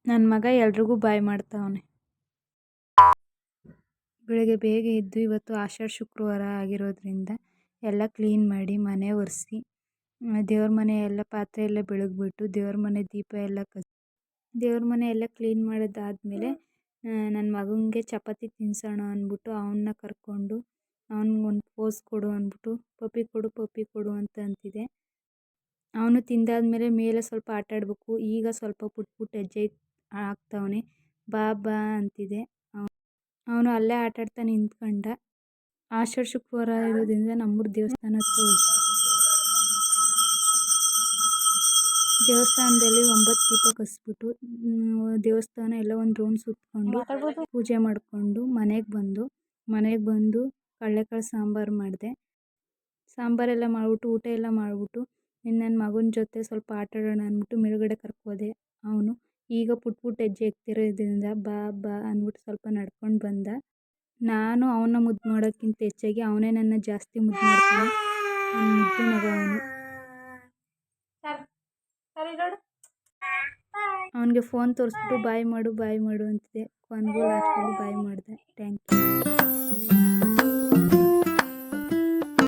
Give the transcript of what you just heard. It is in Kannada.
ನನ್ನ ಮಗ ಎಲ್ರಿಗೂ ಬಾಯ್ ಮಾಡ್ತಾವನೆ. ಬೆಳಗ್ಗೆ ಬೇಗ ಎದ್ದು ಇವತ್ತು ಆಷಾಢ ಶುಕ್ರವಾರ ಆಗಿರೋದ್ರಿಂದ ಎಲ್ಲ ಕ್ಲೀನ್ ಮಾಡಿ ಮನೆ ಒರೆಸಿ ದೇವ್ರ ಮನೆ ಎಲ್ಲ ಪಾತ್ರೆ ಎಲ್ಲ ಬೆಳಗ್ಬಿಟ್ಟು ದೇವ್ರ ಮನೆ ದೀಪ ಎಲ್ಲ ದೇವ್ರ ಮನೆ ಎಲ್ಲ ಕ್ಲೀನ್ ಮಾಡೋದಾದ್ಮೇಲೆ ನನ್ನ ಮಗನಿಗೆ ಚಪಾತಿ ತಿನ್ನಿಸೋಣ ಅಂದ್ಬಿಟ್ಟು ಅವನ್ನ ಕರ್ಕೊಂಡು ಅವನಿಗೊಂದು ಪೋಸ್ ಕೊಡು ಅಂದ್ಬಿಟ್ಟು ಪಪ್ಪಿ ಕೊಡು ಅಂತ ಅಂತಿದೆ. ಅವನು ತಿಂದಾದ್ಮೇಲೆ ಮೇಲೆ ಸ್ವಲ್ಪ ಆಟ ಆಡಬೇಕು. ಈಗ ಸ್ವಲ್ಪ ಪುಟ್ಟ ಹೆಜ್ಜೆ ಹಾಕ್ತಾವನೆ. ಬಾ ಬಾ ಅಂತಿದೆ. ಅವನು ಅಲ್ಲೇ ಆಟಾಡ್ತಾ ನಿಂತ್ಕೊಂಡ. ಆಷಾಢ ಶುಕ್ರವಾರ ಇರೋದ್ರಿಂದ ನಮ್ಮೂರು ದೇವಸ್ಥಾನ ಹತ್ರ ದೇವಸ್ಥಾನದಲ್ಲಿ 9 ದೀಪ ಕಸ್ಬಿಟ್ಟು ದೇವಸ್ಥಾನ ಎಲ್ಲ ಒಂದು ರೌಂಡ್ ಸುತ್ಕೊಂಡು ಪೂಜೆ ಮಾಡಿಕೊಂಡು ಮನೆಗೆ ಬಂದು ಕಡಲೆಕಾಳು ಸಾಂಬಾರು ಮಾಡಿದೆ. ಸಾಂಬಾರೆಲ್ಲ ಮಾಡಿಬಿಟ್ಟು ಊಟ ಎಲ್ಲ ಮಾಡಿಬಿಟ್ಟು ನನ್ನ ಮಗನ ಜೊತೆ ಸ್ವಲ್ಪ ಆಟ ಆಡೋಣ ಅಂದ್ಬಿಟ್ಟು ಮೇಲ್ಗಡೆ ಕರ್ಕೋದೆ. ಅವನು ಈಗ ಪುಟ್ಟ ಹೆಜ್ಜೆ ಇಕ್ತಿರೋದ್ರಿಂದ ಬಾ ಬಾ ಅಂದ್ಬಿಟ್ಟು ಸ್ವಲ್ಪ ನಡ್ಕೊಂಡು ಬಂದ. ನಾನು ಅವನ ಮುದ್ದು ಮಾಡೋಕ್ಕಿಂತ ಹೆಚ್ಚಾಗಿ ಅವನೇ ನನ್ನ ಜಾಸ್ತಿ ಮುದ್ದು ಮಾಡ್ತಾನೆ. ನನ್ನ ಮುದ್ದು ಮಗ ಅವನು. ಅವನಿಗೆ ಫೋನ್ ತೋರಿಸ್ಬಿಟ್ಟು ಬಾಯ್ ಮಾಡು ಅಂತಿದೆ. ಕೊನೆಗೂ ಲಾಸ್ಟಲ್ಲಿ ಬಾಯ್ ಮಾಡಿದೆ. Thank you.